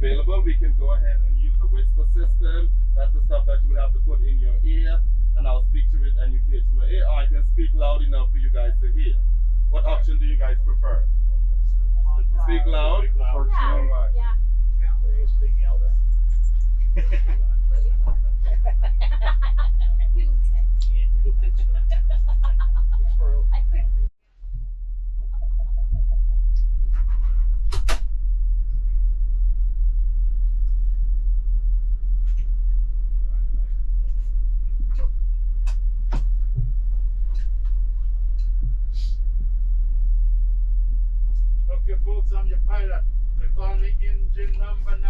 available, we can go ahead and use the whisper system. That's the stuff that you would have to put in your ear, and I'll speak to it and you can hear it from your ear, or I can speak loud enough for you guys to hear. What option do you guys prefer? Speak loud? All right. Yeah. Okay, folks, I'm your pilot. They call me engine number 9.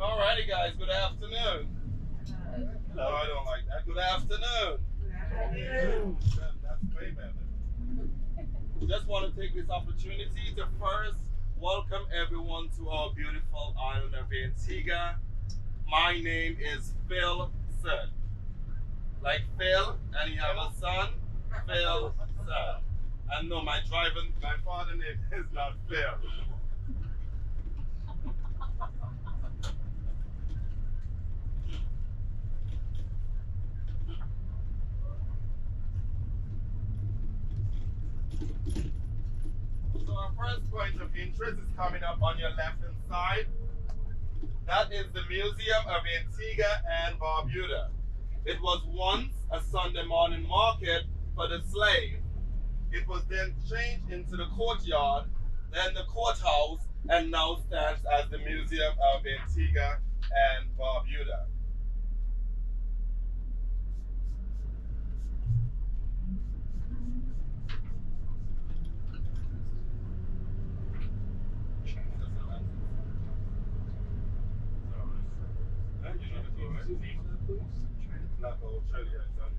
Alrighty guys, good afternoon. No, I don't like that. Good afternoon. That's way better. Just want to take this opportunity to first welcome everyone to our beautiful island of Antigua. My name is Phil Son. Like Phil, and you have a son, Phil Son. And no, my father name is not Phil. So our first point of interest is coming up on your left hand side. That is the Museum of Antigua and Barbuda. It was once a Sunday morning market for the slave. It was then changed into the courtyard, then the courthouse, and now stands as the Museum of Antigua and Barbuda.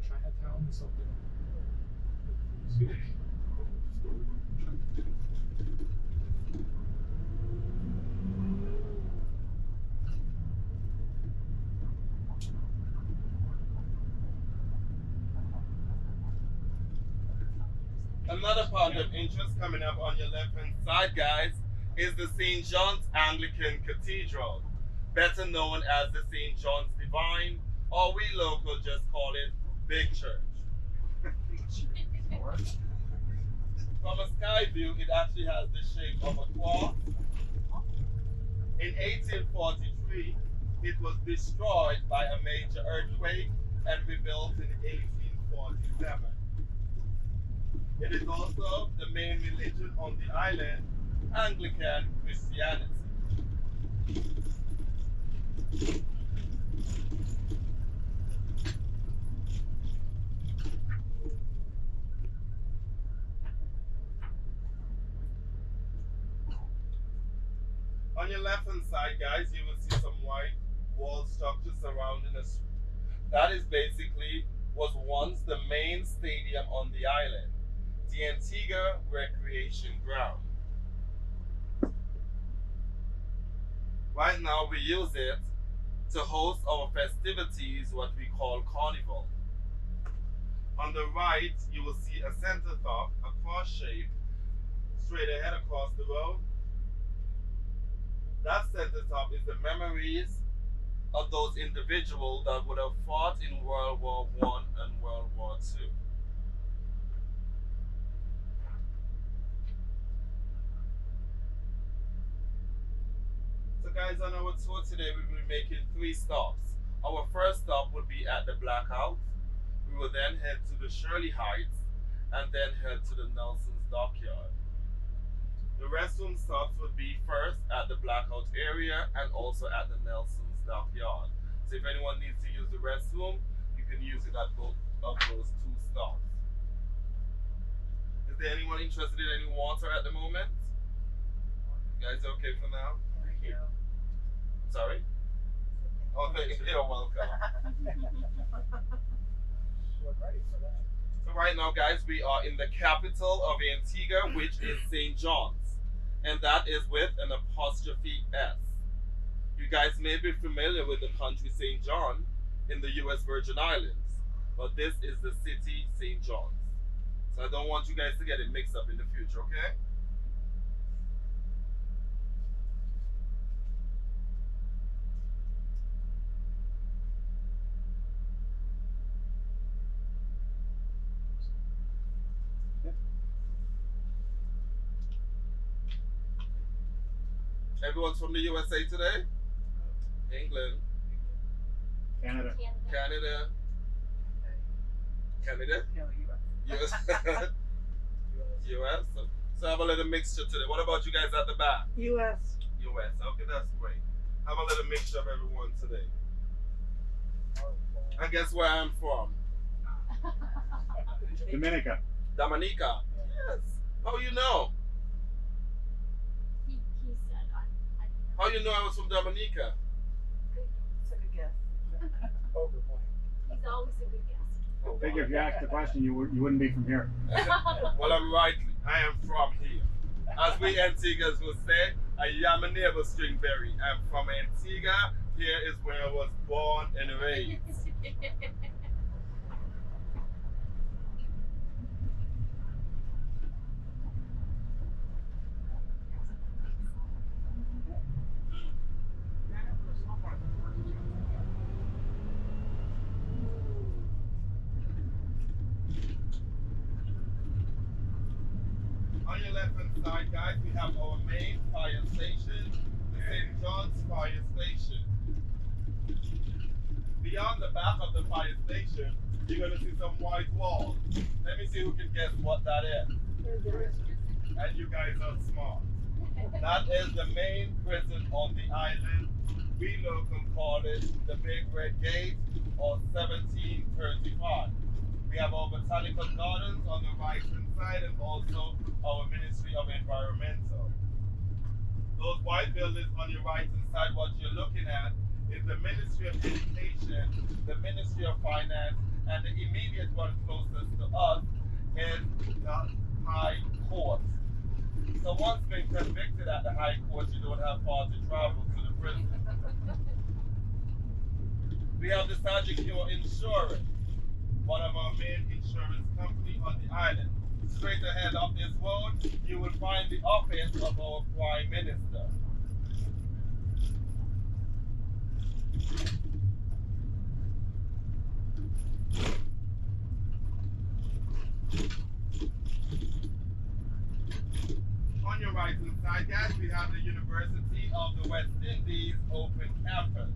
Chinatown or something. Another point of interest coming up on your left hand side, guys, is the St. John's Anglican Cathedral, better known as the St. John's Divine, or we local just call it Big Church. From a sky view, it actually has the shape of a cross. In 1843, it was destroyed by a major earthquake and rebuilt in 1847. It is also the main religion on the island, Anglican Christianity. On your left hand side, guys, you will see some white wall structures surrounding us. That is basically was once the main stadium on the island, the Antigua Recreation Ground. Right now we use it to host our festivities, what we call Carnival. On the right, you will see a center top, a cross shape, straight ahead across the road. That center top is the memories of those individuals that would have fought in World War I and World War II. So guys, on our tour today, we will be making 3 stops. Our first stop would be at the Blackout. We will then head to the Shirley Heights and then head to the Nelson's Dockyard. The restroom stops would be first at the Blackout area and also at the Nelson's Dockyard. So if anyone needs to use the restroom, you can use it at both of those two stops. Is there anyone interested in any water at the moment? You guys okay for now? Thank you. Sorry? Oh, thank you. You're welcome. We're ready for that. So right now, guys, we are in the capital of Antigua, which is St. John's. And that is with an apostrophe S. You guys may be familiar with the country St. John in the US Virgin Islands. But this is the city St. John's. So I don't want you guys to get it mixed up in the future, okay? Everyone's from the USA today? England, Canada. Canada, Canada, No, you US, US. So have a little mixture today. What about you guys at the back? U.S. US. Okay, that's great. Have a little mixture of everyone today. And guess where I'm from? Dominica. Dominica. Yes. How you know? He said I How you know I was from Dominica? Took a guess. Poker playing. He's always a good guess. Oh, I figure if you asked the question, you wouldn't be from here. Well, I'm right. I am from here. As we Antiguans will say, I am a neighbor stringberry. I'm from Antigua. Here is where I was born and raised. On your left hand side, guys, we have our main fire station, the St. John's Fire Station. Beyond the back of the fire station, you're going to see some white walls. Let me see who can guess what that is. And you guys are smart. That is the main prison on the island. We locals call it the Big Red Gate or 1735. We have our botanical gardens on the right hand side and also our Ministry of Environmental. Those white buildings on your right hand side, what you're looking at is the Ministry of Education, the Ministry of Finance, and the immediate one closest to us is the High Court. So once being convicted at the High Court, you don't have far to travel to the prison. We have the Sagicure Insurance, one of our main insurance company on the island. Straight ahead up this road, you will find the office of our Prime Minister. On your right hand side, guys, we have the University of the West Indies Open Campus.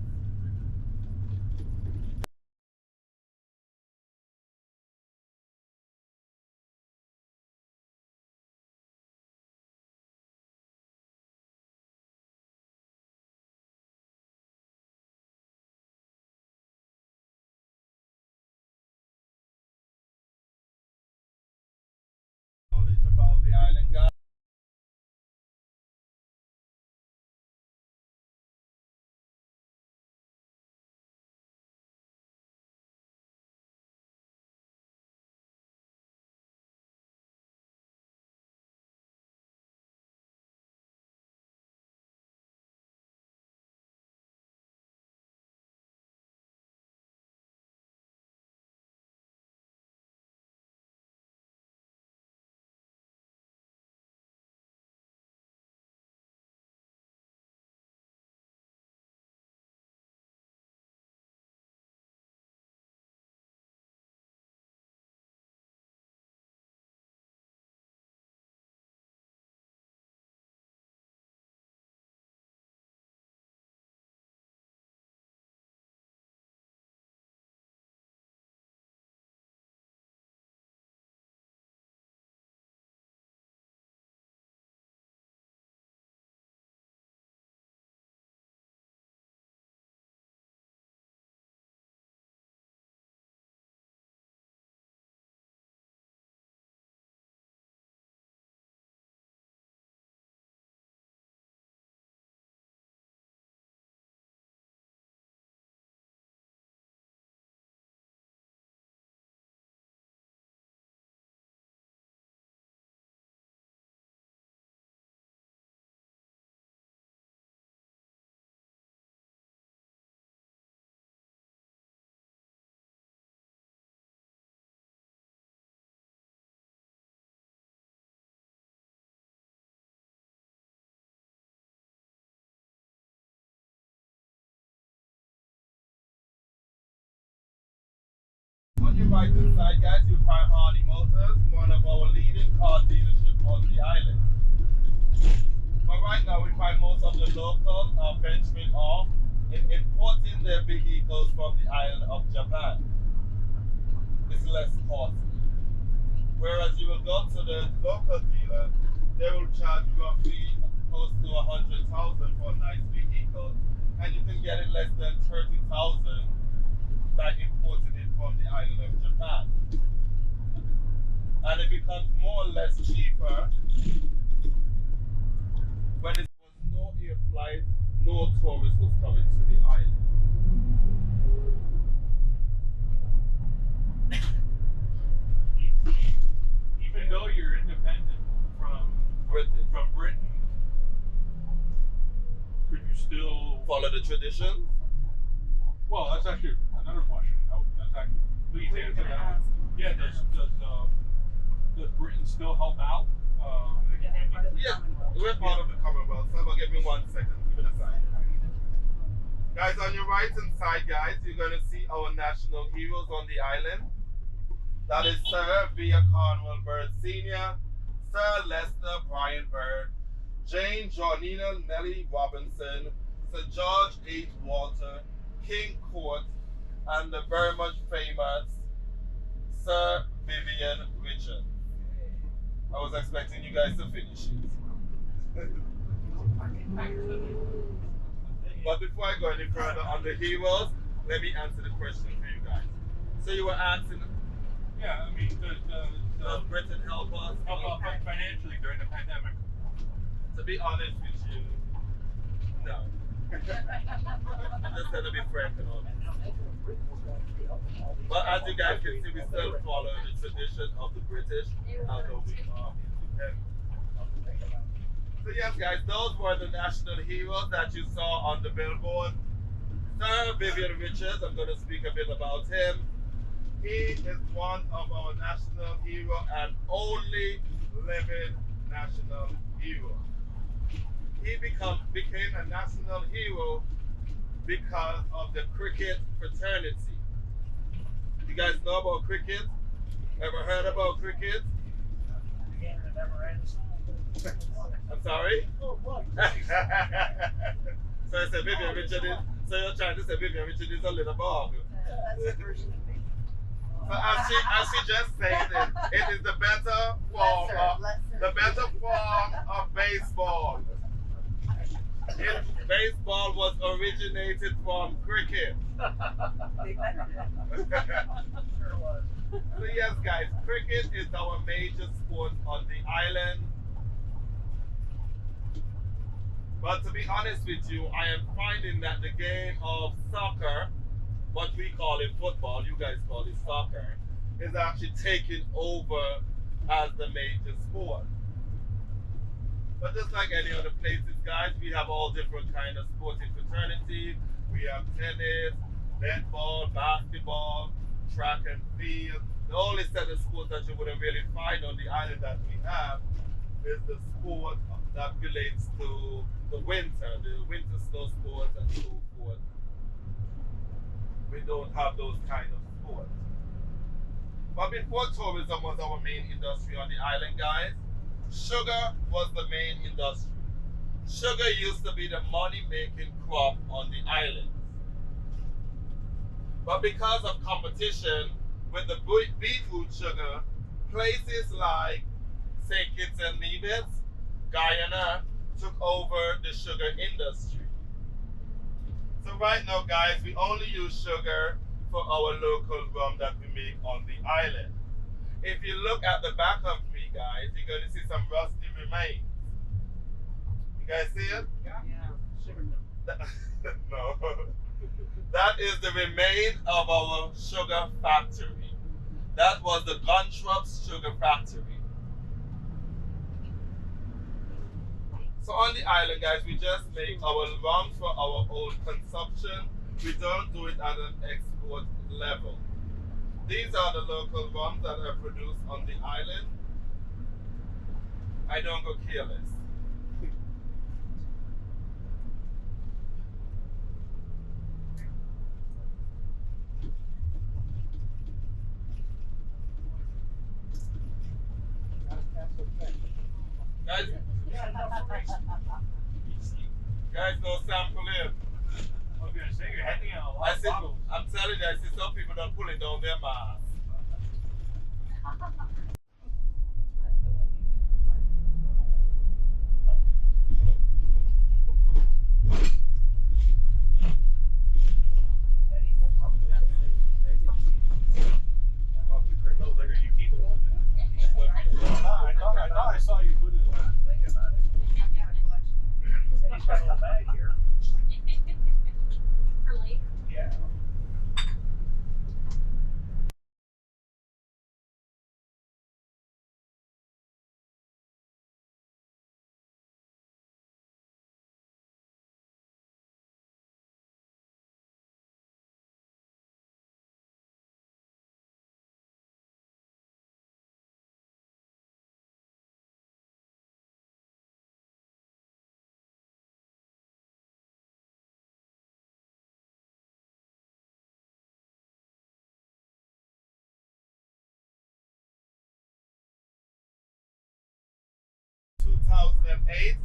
right inside, guys, you'll find Hardy Motors, one of our leading car dealerships on the island. But right now, we find most of the locals are venturing off in importing their vehicles from the island of Japan. It's less costly. Whereas you will go to the local dealer, they will charge you roughly close to 100,000 for a nice vehicle, and you can get it less than 30,000 by importing it from the island of Japan. And it becomes more or less cheaper when it was no air flight, no tourists was coming to the island. Even though you're independent from Britain, could you still Follow the tradition? Well, that's actually another question. That's actually, please answer that one. Yeah, does Britain still help out? Yes, we're part of the Commonwealth. So give me 1 second. Give it a sign. Guys, on your right hand side, guys, you're going to see our national heroes on the island. That is Sir Via Carnival Bird Sr., Sir Lester Brian Bird, Jane Johnina Nellie Robinson, Sir George H. Walter, King Court, and the very much famous Sir Vivian Richard. I was expecting you guys to finish it. But before I go any further on the heroes, let me answer the question for you guys. So you were asking, Yeah, I mean, does Britain help us? help out financially during the pandemic? To be honest with you, no. I'm just gonna be frank and honest. But as you guys can see, we still follow the tradition of the British, although we are independent. So yes, guys, those were the national heroes that you saw on the billboard. Sir Vivian Richards, I'm going to speak a bit about him. He is one of our national heroes and only living national hero. He became a national hero because of the cricket fraternity. You guys know about cricket? Ever heard about cricket? I'm sorry? So I said Vivian Richard is, so you're trying to say Vivian Richard is a little bug. So as she just said it is the better form of baseball. Baseball was originated from cricket. Sure was. So yes, guys, cricket is our major sport on the island. But to be honest with you, I am finding that the game of soccer, what we call it football, you guys call it soccer, is actually taking over as the major sport. But just like any other places, guys, we have all different kind of sporting fraternities. We have tennis, netball, basketball, track and field. The only set of sports that you wouldn't really find on the island that we have is the sport that relates to the winter snow sports and so forth. We don't have those kind of sports. But before tourism was our main industry on the island, guys, sugar was the main industry. Sugar used to be the money-making crop on the islands. But because of competition with the beetroot sugar, places like St. Kitts and Nevis, Guyana, took over the sugar industry. So right now, guys, we only use sugar for our local rum that we make on the island. If you look at the back of me, guys, you're going to see some rusty remains. You guys see it? Yeah. No. That is the remain of our sugar factory. That was the Guntrup's sugar factory. So on the island, guys, we just make our rum for our own consumption. We don't do it at an export level. These are the local rums that are produced on the island. I don't go careless. Guys, no sampling. I was gonna say you're handing out a lot I of see, bottles. I'm telling you, I see some people not pulling down their masks. I was like, are you keeping one, dude? I thought I saw you put it in. Think about it. I've got a collection. He's got a little bag here. For later. Yeah. In 2008.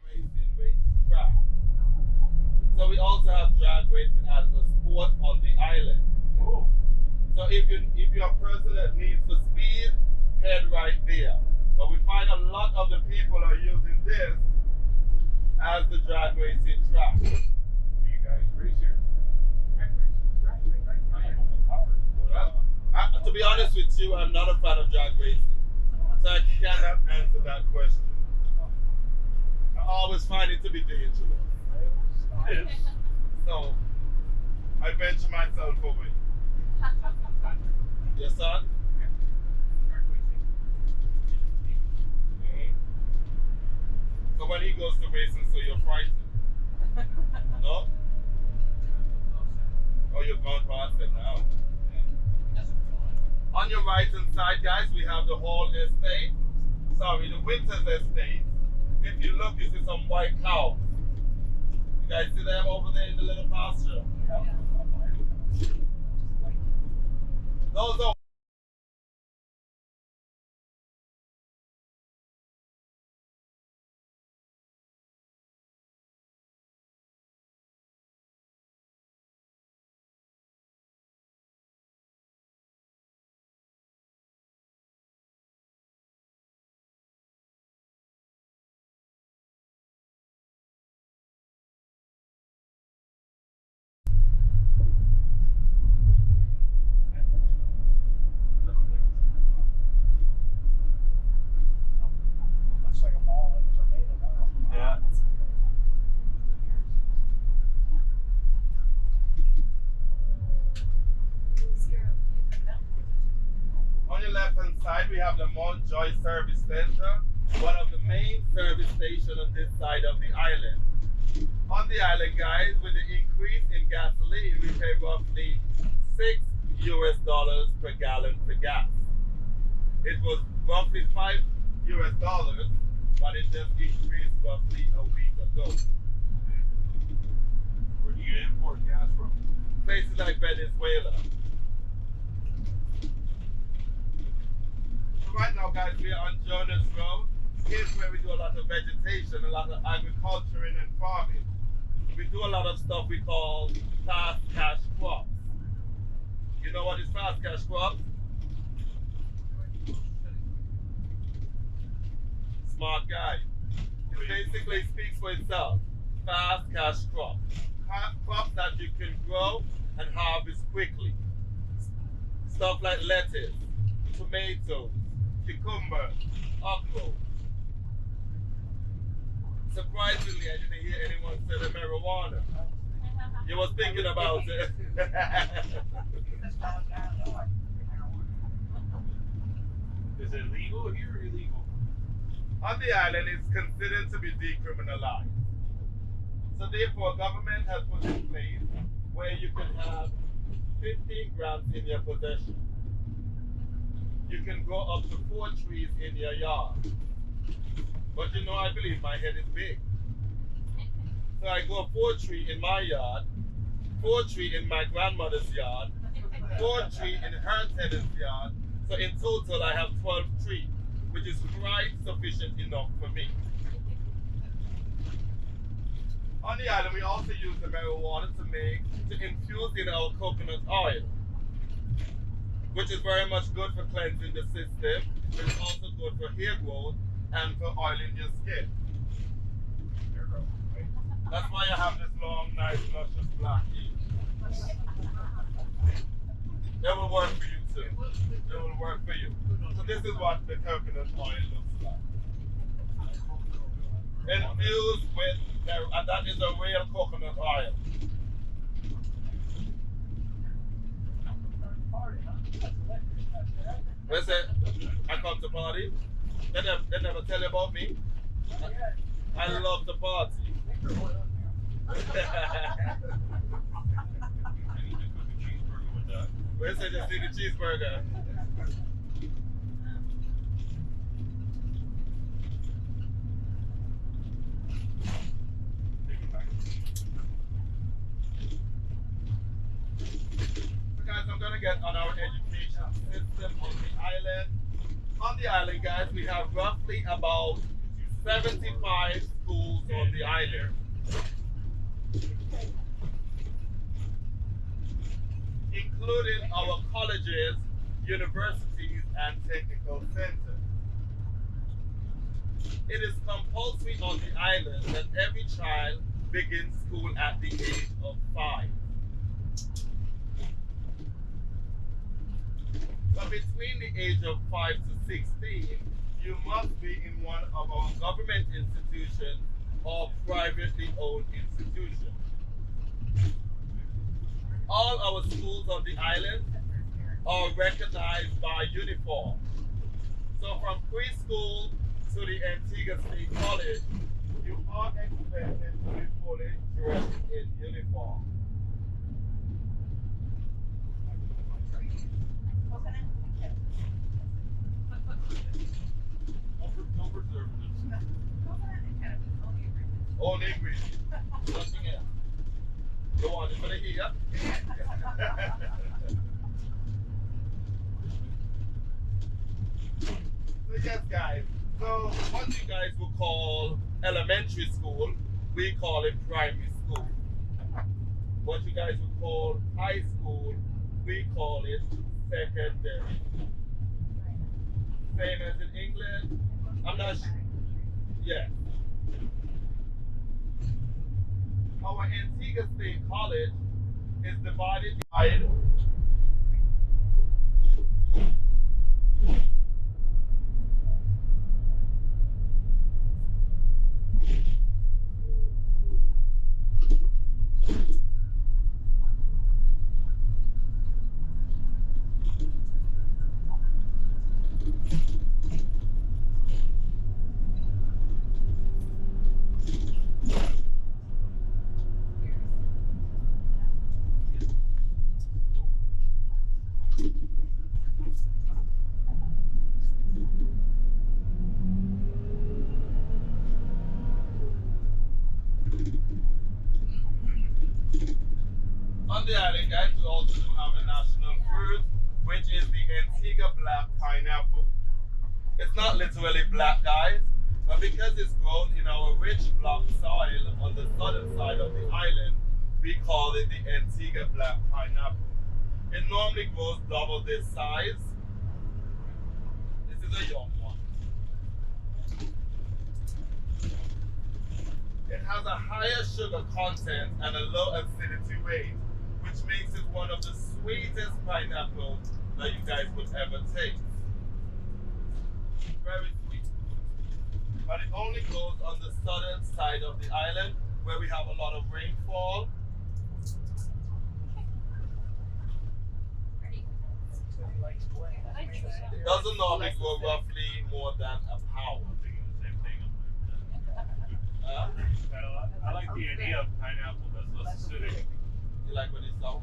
Racing racetrack. So we also have drag racing as a sport on the island. Oh. So if you're a person that needs for speed, head right there. But we find a lot of the people are using this as the drag racing track. What do you guys race here? Drag racing. I don't know what cars, but, To be honest with you, I'm not a fan of drag racing. So I cannot answer that question. I always find it to be dangerous. Yes. So I venture myself over it. Your son? So when he goes to racing, so you're frightened? No? Oh, you've gone past it now. On your right hand side, guys, we have the Hall Estate. Sorry, the Winters Estate. If you look, you see some white cows. You guys see them over there in the little pasture? Those are Looks like a mall that was made of oil. Yeah. on your left hand side, we have the Mountjoy Service Center, one of the main service stations on this side of the island. On the island, guys, with the increase in gasoline, we pay roughly $6 per gallon for gas. It was roughly $5, but it just increased roughly a week ago. Where do you import gas from? Places like Venezuela. So right now, guys, we are on Jonas Road. Here's where we do a lot of vegetation, a lot of agriculturing and farming. We do a lot of stuff we call fast cash crops. You know what is fast cash crops? Smart guy. It basically speaks for itself. Fast cash crops. Crops that you can grow and harvest quickly. Stuff like lettuce, tomatoes, cucumber, okra. Surprisingly, I didn't hear anyone say the marijuana. You was thinking about it. Is it legal here or illegal? On the island, it's considered to be decriminalized. So therefore, government has put in place where you can have 15 grams in your possession. you can grow up to 4 trees in your yard. But you know, I believe my head is big. So I grow 4 trees in my yard, 4 trees in my grandmother's yard, 4 trees in her tenant's yard. So in total, I have 12 trees, which is quite sufficient enough for me. On the island, we also use the marijuana to infuse in our coconut oil, which is very much good for cleansing the system, but it's also good for hair growth and for oiling your skin. That's why I have this long, nice, luscious black hair. It will work for you too. It will work for you. So this is what the coconut oil looks like. Infused with, and that is a real coconut oil. Where's it? I come to party. They never tell you about me. I love the party. I need to cook a cheeseburger with that. Where's it? Just need a cheeseburger. So guys, I'm gonna get on our education system on the island. On the island, guys, we have roughly about 75 schools on the island. Including our colleges, universities, and technical centers. It is compulsory on the island that every child begins school at the age of 5. But between the age of 5 to 16, you must be in one of our government institutions or privately owned institutions. All our schools on the island are recognized by uniform. So from preschool to the Antigua State College, you are expected to be fully dressed in uniform. No preservatives. Only ingredients. Nothing else. Go on, you better hear. So yes, guys. So what you guys would call elementary school, we call it primary school. What you guys would call high school, we call it secondary. Same as in England. I'm not sure. Yeah. Our Antigua State College is divided by on the island, guys, we also do have a national fruit, which is the Antigua black pineapple. It's not literally black, guys, but because it's grown in our rich black soil on the southern side of the island, we call it the Antigua black pineapple. It normally grows double this size. This is a young one. It has a higher sugar content and a low acidity rate, which makes it one of the sweetest pineapples that you guys would ever taste. Very sweet. But it only grows on the southern side of the island where we have a lot of rainfall. It doesn't normally grow roughly more than a pound. I'm thinking the same thing. I like the idea of pineapple that's less acidic. You like when it's sour?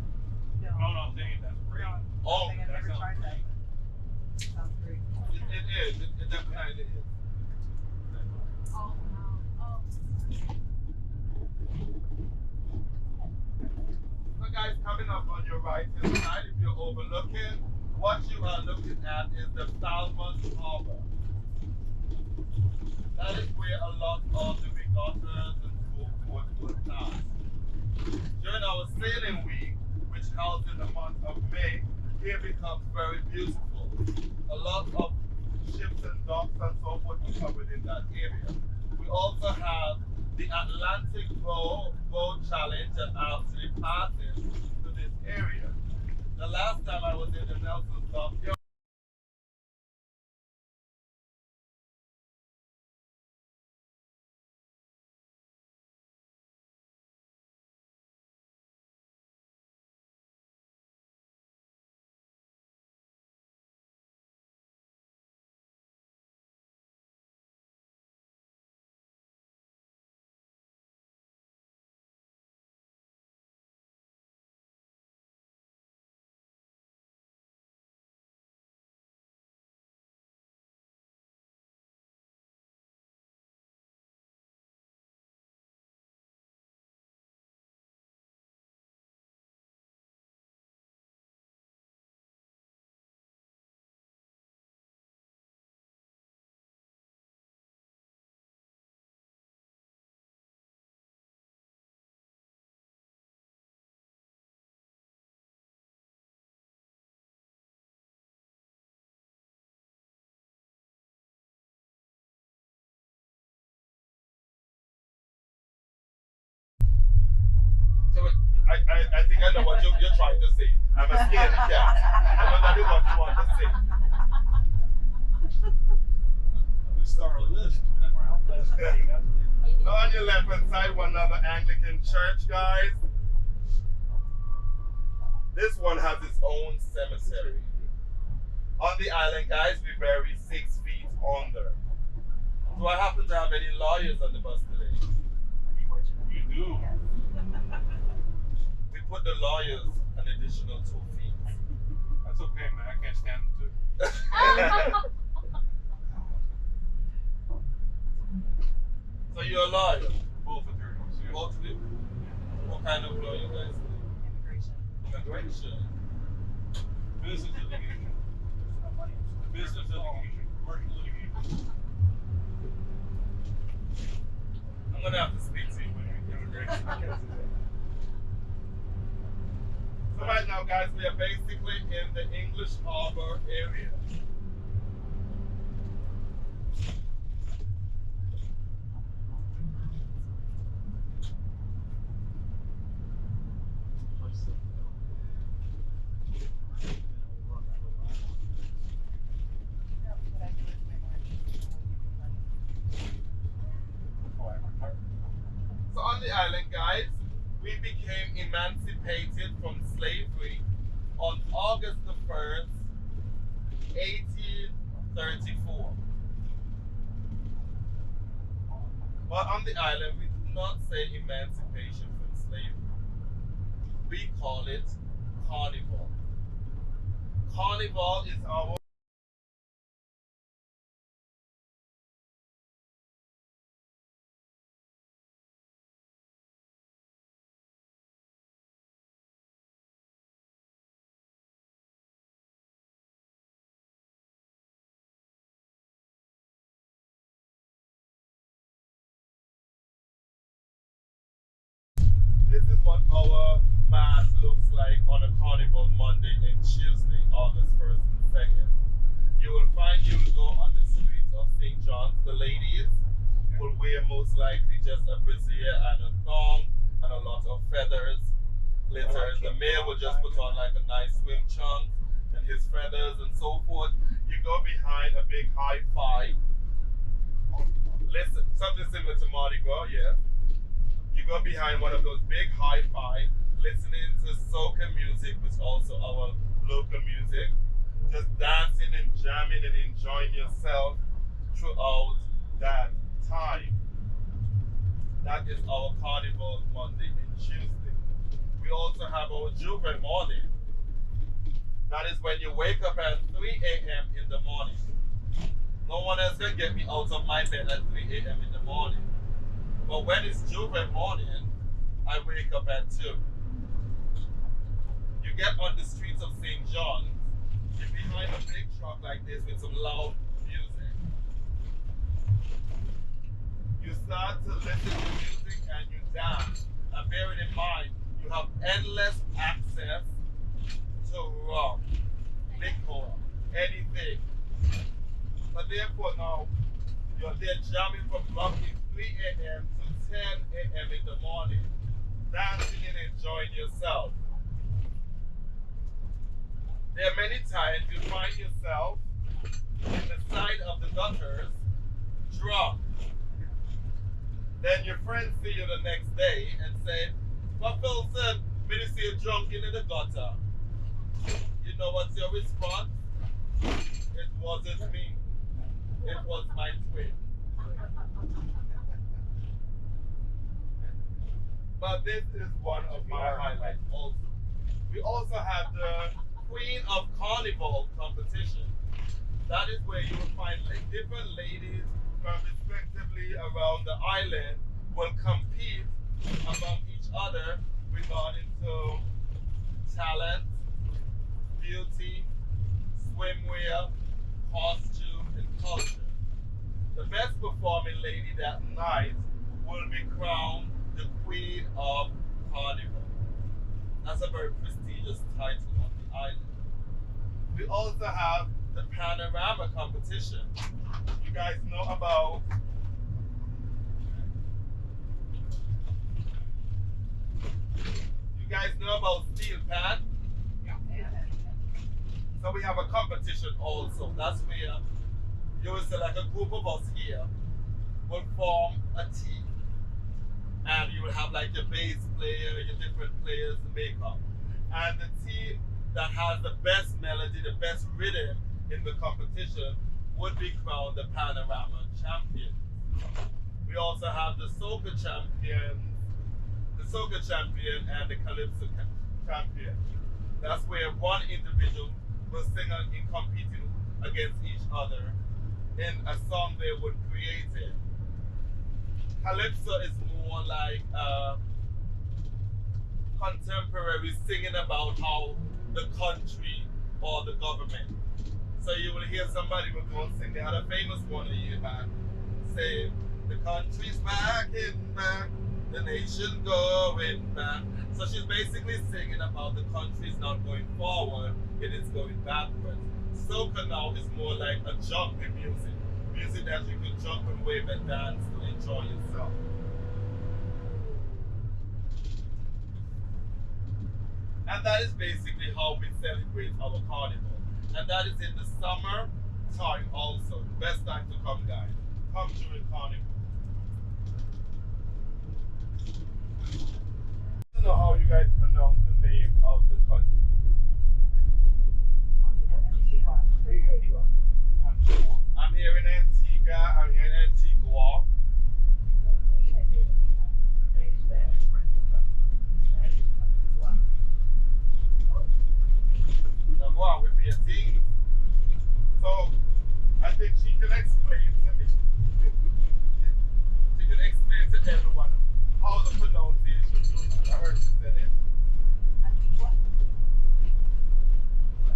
No, I'm saying that's great. Oh, I've never tried that. Sounds great. It is. It definitely is. Oh no. Oh. So guys, coming up on your right hand side, if you're overlooking, what you are looking at is the Falmouth Harbor. That is where a lot of the regattas and so forth will pass. During our sailing week, which held in the month of May, here becomes very beautiful. A lot of ships and docks and so forth will come within that area. We also have the Atlantic Boat Challenge that actually passes to this area. The last time I was in the Nelson's Dock, so I think I know what you're trying to say. I'm a scared cat. I know that is what you want to say. We start a list. So on your left hand side, one other Anglican church, guys. This one has its own cemetery. On the island, guys, we bury 6 feet under. Do I happen to have any lawyers on the bus today? You do. We put the lawyers an additional 2 feet. That's okay, man. I can't stand them too. So you're a lawyer? Both attorneys. Yeah. Both of you? What kind of lawyer you guys do? Immigration. Immigration. Business litigation. Business litigation. Commercial litigation. I'm gonna have to speak to you when you're immigration. So right now, guys, we are basically in the English Harbor area. So on the island, guys, we became emancipated from slavery on August the 1st, 1834. But on the island, we do not say emancipation from slavery. We call it Carnival. Carnival is our This is what our mass looks like on a carnival Monday and Tuesday, August 1st and 2nd. You will go on the streets of St. John's, the ladies will wear most likely just a brassiere and a thong and a lot of feathers, glitters. The male will just put on like a nice swim trunk and his feathers and so forth. You go behind a big hi-fi. Listen, something similar to Mardi Gras, yeah. You go behind one of those big hi-fi, listening to soca music, which is also our local music, just dancing and jamming and enjoying yourself throughout that time. That is our carnival Monday and Tuesday. We also have our Juve morning. That is when you wake up at 3 a.m. in the morning. No one else can get me out of my bed at 3 a.m. in the morning. But when it's Juve morning, I wake up at 2. You get on the streets of St. John's, you're behind a big truck like this with some loud music. You start to listen to music and you dance. And bear it in mind, you have endless access to rum, liquor, anything. But therefore now, you're there jamming from roughly 3 a.m. to 10 a.m. in the morning, dancing and enjoying yourself. There are many times you find yourself in the side of the gutters, drunk. Then your friends see you the next day and say, "But Wilson, me to see you drunk in the gutter." You know what's your response? It wasn't me. It was my twin. But this is one of my highlights also. We also have the Queen of Carnival competition. That is where you will find different ladies from respectively around the island will compete among each other regarding to talent, beauty, swimwear, costume, and culture. The best performing lady that night will be crowned the Queen of Carnival. That's a very prestigious title on the island. We also have the panorama competition. You guys know about steel pan? So we have a competition also. That's where you will select a group of us here will form a team. And you will have like your bass player, your different players to make up. And the team that has the best melody, the best rhythm in the competition would be crowned the panorama champion. We also have the soca champion and the calypso champion. That's where one individual will sing in competing against each other in a song they would create it. Calypso is more like contemporary singing about how the country or the government. So you will hear somebody will go and sing. They had a famous one a year back saying, "The country's back in back, the nation going back." So she's basically singing about the country's not going forward, it is going backwards. Soca now is more like a jumping music. Music that you can jump and wave and dance to enjoy yourself. And that is basically how we celebrate our carnival. And that is in the summer time also. Best time to come, guys. Come during carnival. I don't know how you guys pronounce the name of the country. I'm here in Antigua. I'm here in Antigua. Now go on with me a thing. So I think she can explain to me. She can explain to everyone how the pronunciation goes. I heard she said it.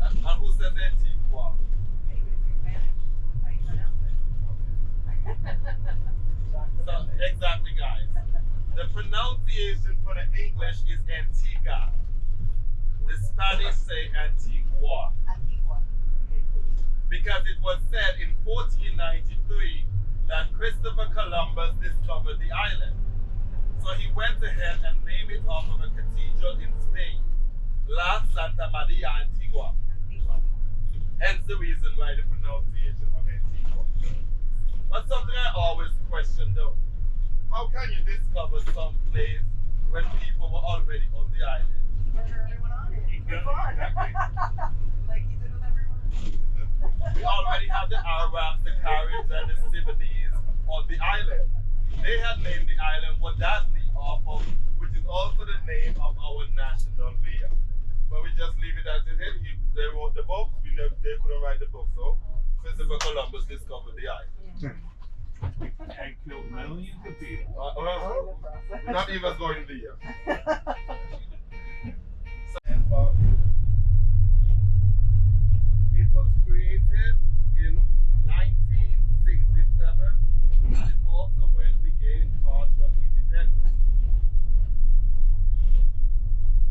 And who says Antigua? So, exactly, guys. The pronunciation for the English is Antigua. The Spanish say Antigua. Because it was said in 1493 that Christopher Columbus discovered the island. So he went ahead and named it after a cathedral in Spain, La Santa Maria Antigua. Hence the reason why the pronunciation of Antigua. But something I always question though, how can you discover some place when people were already on the island? We already have the Arabs, the Caribs, and the Sudanese on the island. They had named the island Wadadli off of, which is also the name of our national beer. But we just leave it as it is. They wrote Not even going there. It was created in 1967, and it's also when we gained partial independence.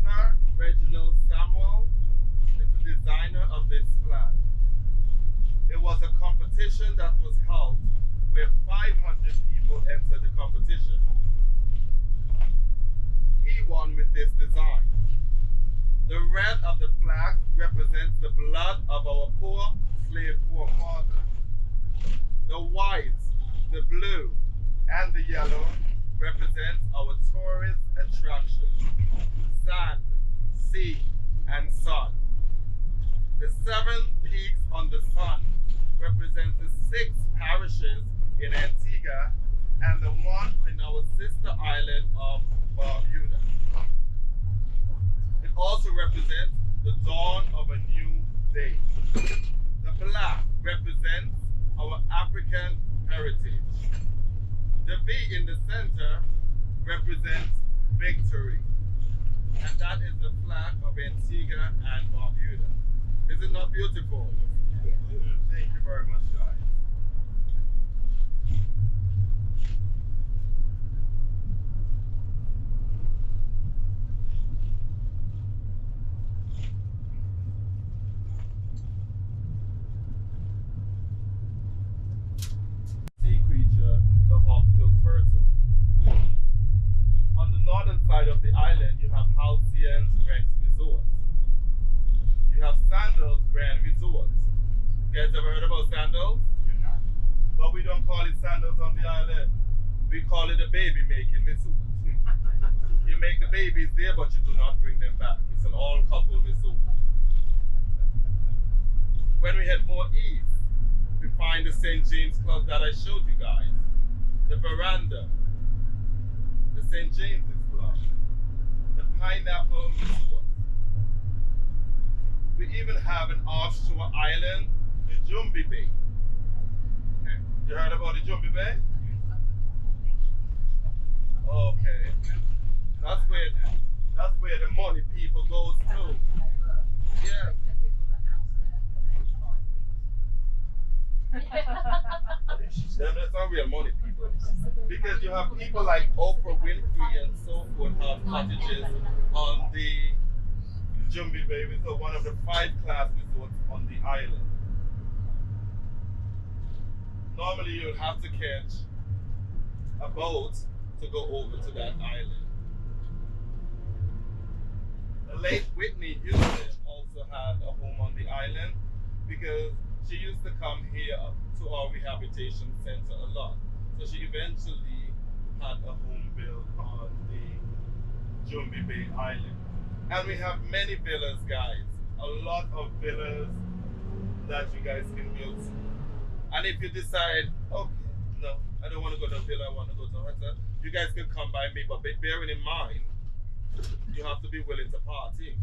Sir Reginald Samuel is the designer of this flag. It was a competition that was held where 500 people entered the competition. He won with this design. The red of the flag represents the blood of our poor slave forefathers. The white, the blue, and the yellow represents our tourist attractions: sand, sea, and sun. The 7 peaks on the sun represent the 6 parishes in Antigua and the one in our sister island of Barbuda. It also represents the dawn of a new day. The black represents our African heritage. The V in the center represents victory. And that is the flag of Antigua and Barbuda. Is it not beautiful? Thank you very much, guys. Sea creature, the hawk-billed turtle. On the northern side of the island, you have Halcyon's Rex Resort. You have Sandals Grand Resort. You guys ever heard about Sandals? But we don't call it Sandals on the island. We call it a baby making resort. You make the babies there, but you do not bring them back. It's an all-couple resort. When we head more east, we find the St. James Club that I showed you guys. The veranda. The St. James's Club. The Pineapple Resort. We even have an offshore island, the Jumbi Bay. You heard about the Jumbi Bay? Okay. That's where the money people goes to. Yeah. They're some real money people. Because you have people like Oprah Winfrey and so forth have cottages on the Jumbi Bay Resort, one of the 5-class resorts on the island. Normally you'll have to catch a boat to go over to that island. The late Whitney Houston also had a home on the island because she used to come here to our rehabilitation center a lot. So she eventually had a home built on the Jumbi Bay Island. And we have many villas, guys. A lot of villas that you guys can build. And if you decide, okay, no, I don't want to go to a villa, I want to go to a hotel, you guys can come by me, but bearing in mind, you have to be willing to party.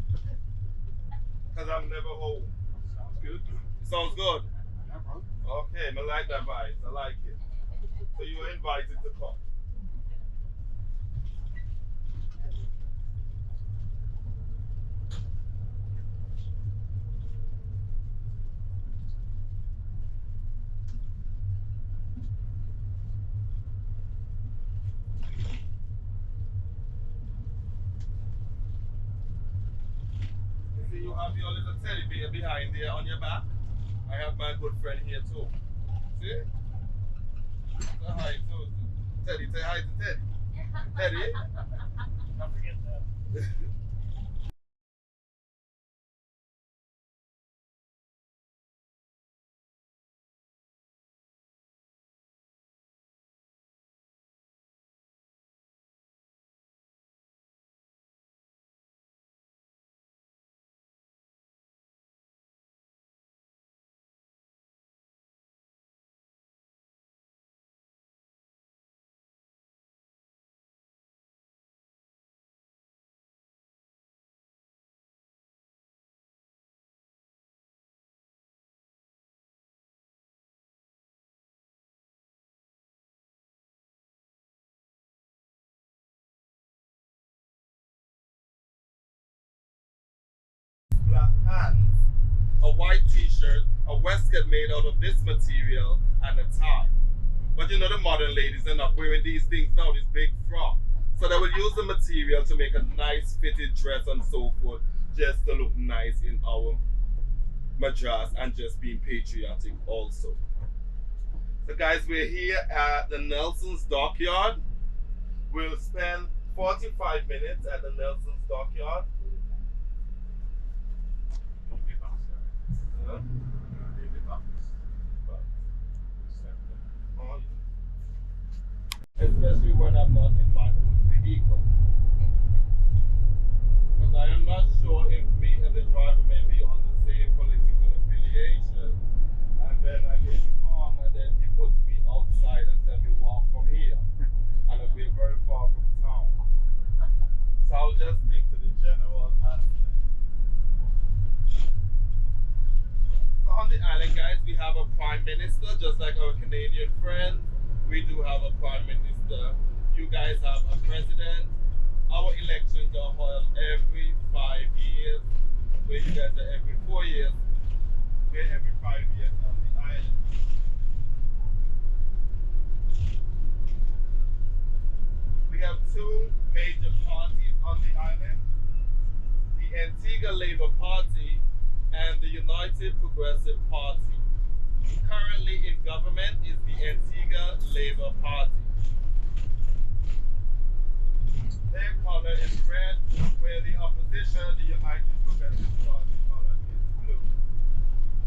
Because I'm never home. Sounds good. Sounds good? Yeah, bro. Okay, I like that vibe. I like it. So you are invited to come. See, you have your little teddy bear behind there on your back. I have my good friend here too. See? Say hi to Teddy. Say hi to Teddy. Teddy? Don't forget that. pants, a white t-shirt, a waistcoat made out of this material, and a tie. But you know the modern ladies are not wearing these things now, this big frock. So they will use the material to make a nice fitted dress and so forth, just to look nice in our Madras and just being patriotic also. So guys, we're here at the Nelson's Dockyard. We'll spend 45 minutes at the Nelson's Dockyard. Especially when I'm not in my own vehicle. Because I am not sure if me and the driver may be on the same political affiliation. And then I get it wrong, and then he puts me outside and tells me walk from here. And we're very far from town. So I'll just stick to the general aspect. So on the island, guys, we have a prime minister, just like our Canadian friends. We do have a prime minister. You guys have a president. Our elections are held every 5 years. Where you guys are every 4 years. We're every 5 years on the island. We have two major parties on the island. The Antigua Labour Party and the United Progressive Party. Currently in government is the Antigua Labour Party. Their color is red, where the opposition, the United Progressive Party color is blue.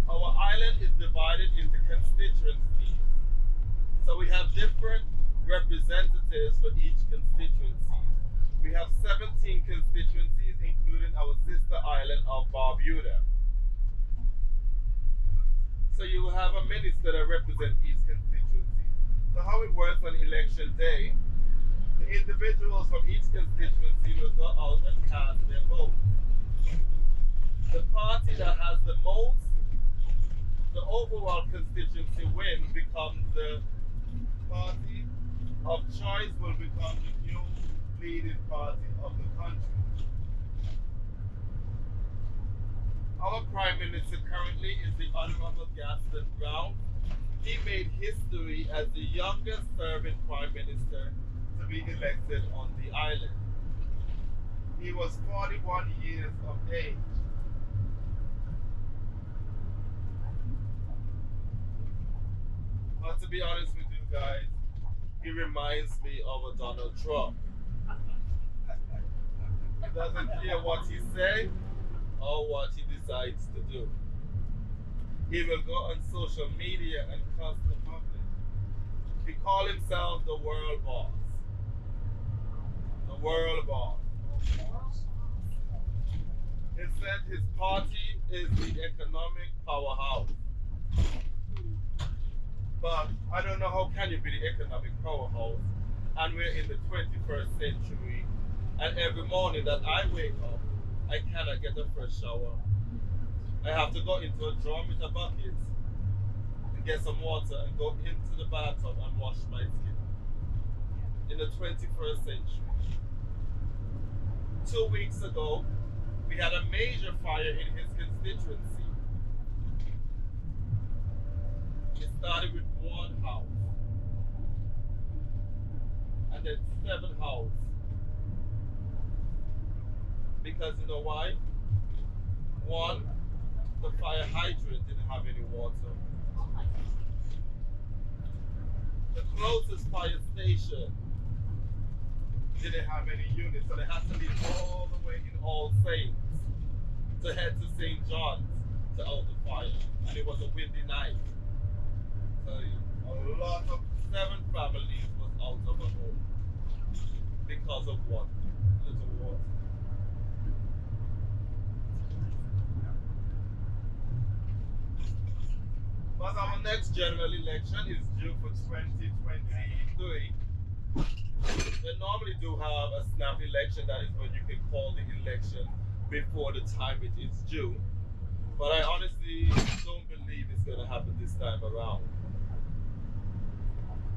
Our island is divided into constituencies. So we have different representatives for each constituency. We have 17 constituencies, including our sister island of Barbuda. So you will have a minister that represents each constituency. So how it works on election day, the individuals from each constituency will go out and cast their vote. The party that has the most, the overall constituency win, becomes the party of choice, will become the new leading party of the country. Our Prime Minister currently is the Honorable Gaston Brown. He made history as the youngest serving Prime Minister to be elected on the island. He was 41 years of age. But to be honest with you guys, he reminds me of a Donald Trump. He doesn't care what he says or what he decides to do. He will go on social media and cuss the public. He calls himself the world boss. The world boss. He said his party is the economic powerhouse. But I don't know how can you be the economic powerhouse and we're in the 21st century, and every morning that I wake up I cannot get a fresh shower. I have to go into a drum with a bucket and get some water and go into the bathtub and wash my skin. In the 21st century. 2 weeks ago, we had a major fire in his constituency. It started with one house, and then 7 houses. Because you know why? One, the fire hydrant didn't have any water. The closest fire station didn't have any units, so they had to leave all the way in All Saints to head to St. John's to out the fire. And it was a windy night. So a lot of 7 families was out of a home because of one little water. But our next general election is due for 2023. They normally do have a snap election, that is when you can call the election before the time it is due. But I honestly don't believe it's going to happen this time around.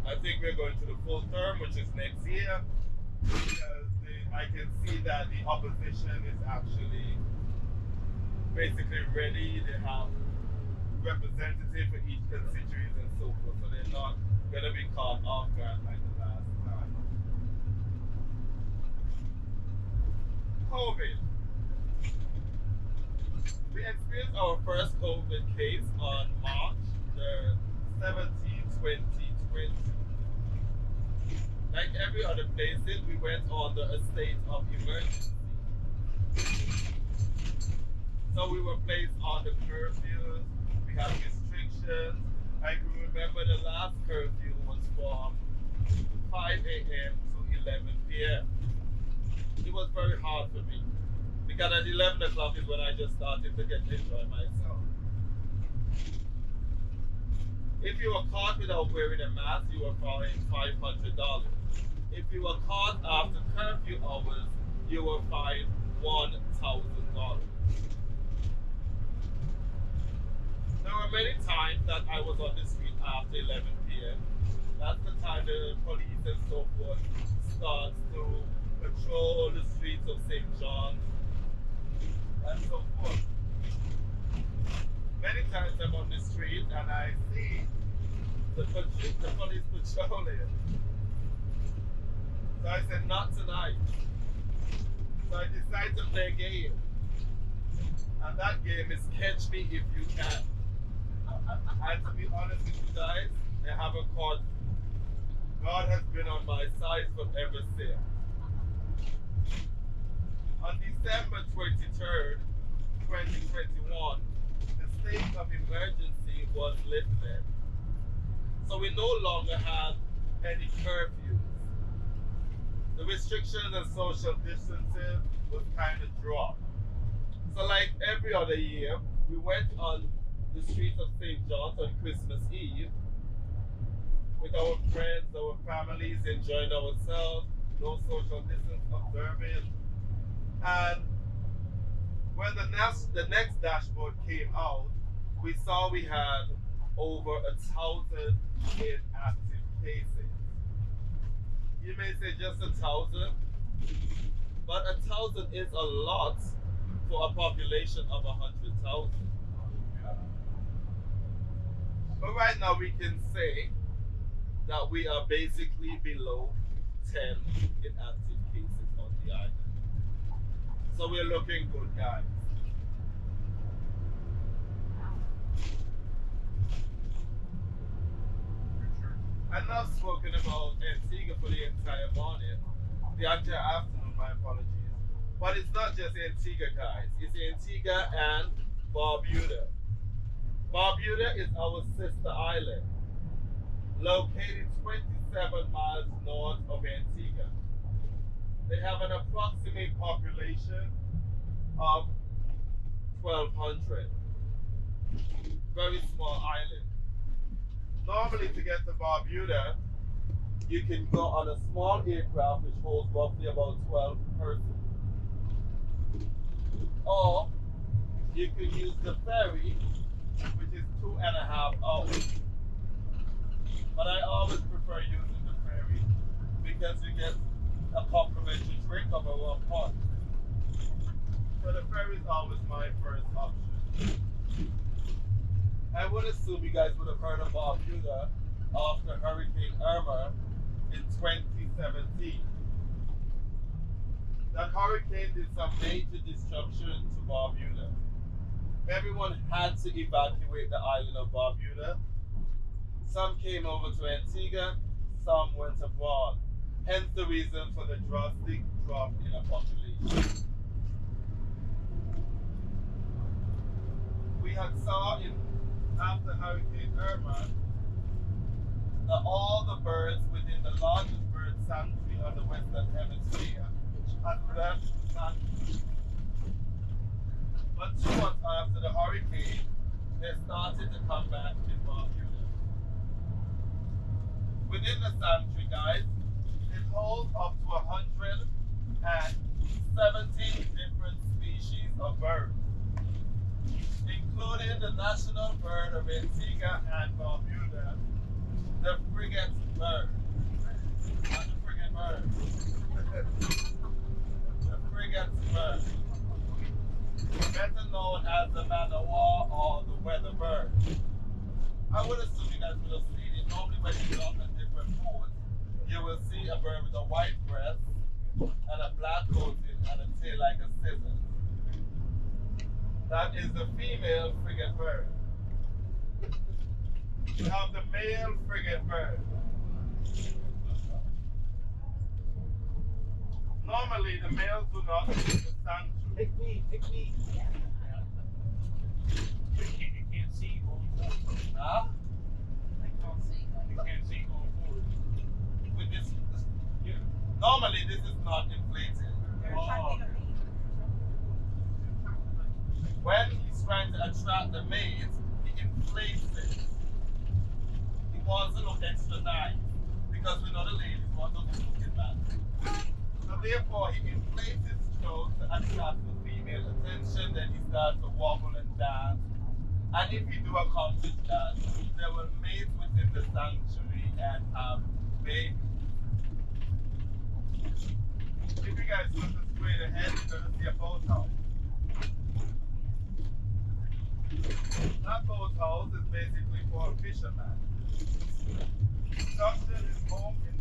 I think we're going to the full term, which is next year, because I can see that the opposition is actually basically ready. They have representative for each constituency and so forth, so they're not gonna be caught off guard like the last time. COVID. We experienced our first COVID case on March the 17th, 2020. Like every other places, we went under a state of emergency. So we were placed on the curfews, we had restrictions. I can remember the last curfew was from 5 a.m. to 11 p.m. It was very hard for me because at 11 o'clock is when I just started to get to enjoy myself. If you were caught without wearing a mask, you were fined $500. If you were caught after curfew hours, you were fined $1,000. There were many times that I was on the street after 11 p.m. That's the time the police and so forth starts to patrol the streets of St. John and so forth. Many times I'm on the street and I see the police patrolling. So I said, not tonight. So I decided to play a game. And that game is catch me if you can. And to be honest with you guys, I haven't caught. God has been on my side from ever since. On December 23rd, 2021, the state of emergency was lifted. So we no longer had any curfews. The restrictions and social distancing was kind of dropped. So like every other year, we went on the streets of St. John's on Christmas Eve with our friends, our families, enjoying ourselves, no social distance observing. And when the next dashboard came out, we saw we had over 1,000 inactive cases. You may say just 1,000, but 1,000 is a lot for a population of 100,000. But right now we can say that we are basically below 10 inactive cases on the island. So we're looking good, guys. I've not spoken about Antigua for the entire morning, the entire afternoon, my apologies. But it's not just Antigua, guys. It's Antigua and Barbuda. Barbuda is our sister island, located 27 miles north of Antigua. They have an approximate population of 1,200. Very small island. Normally to get to Barbuda, you can go on a small aircraft which holds roughly about 12 persons. Or you can use the ferry, which is 2.5 hours. But I always prefer using the ferry because you get a complimentary drink of our pot. So the ferry is always my first option. I would assume you guys would have heard of Barbuda after Hurricane Irma in 2017. That hurricane did some major destruction to Barbuda. Everyone had to evacuate the island of Barbuda. Some came over to Antigua, some went abroad. Hence the reason for the drastic drop in the population. We had saw after Hurricane Irma that all the birds within the largest bird sanctuary of the Western Hemisphere had left the sanctuary. But 2 months after the hurricane, they started to come back in Barbuda. Within the sanctuary, guys, it holds up to 170 different species of birds, including the national bird of Antigua and Barbuda, the frigate bird. Not the frigate bird. The frigate bird. Better known as bird with a white breast and a black coating and a tail like a scissors. That is the female frigate bird. You have the male frigate bird. Normally, the males do not leave the sanctuary. Pick me. You can't see going forward. Huh? I can't see. You can't see going forward. With this, Yeah. normally this is not inflated. They're Oh, attracting a okay. mate. When he's trying to attract the mates, he inflates it. He wants to look extra nice because we know the ladies want to look looking bad. So therefore, he inflates his throat to attract the female attention. Then he starts to wobble and dance. And if he do accomplish that, they will mate within the sanctuary and have babies. If you guys look straight ahead, you're going to see a boathouse. That boathouse is basically for a fisherman. Constructed his home in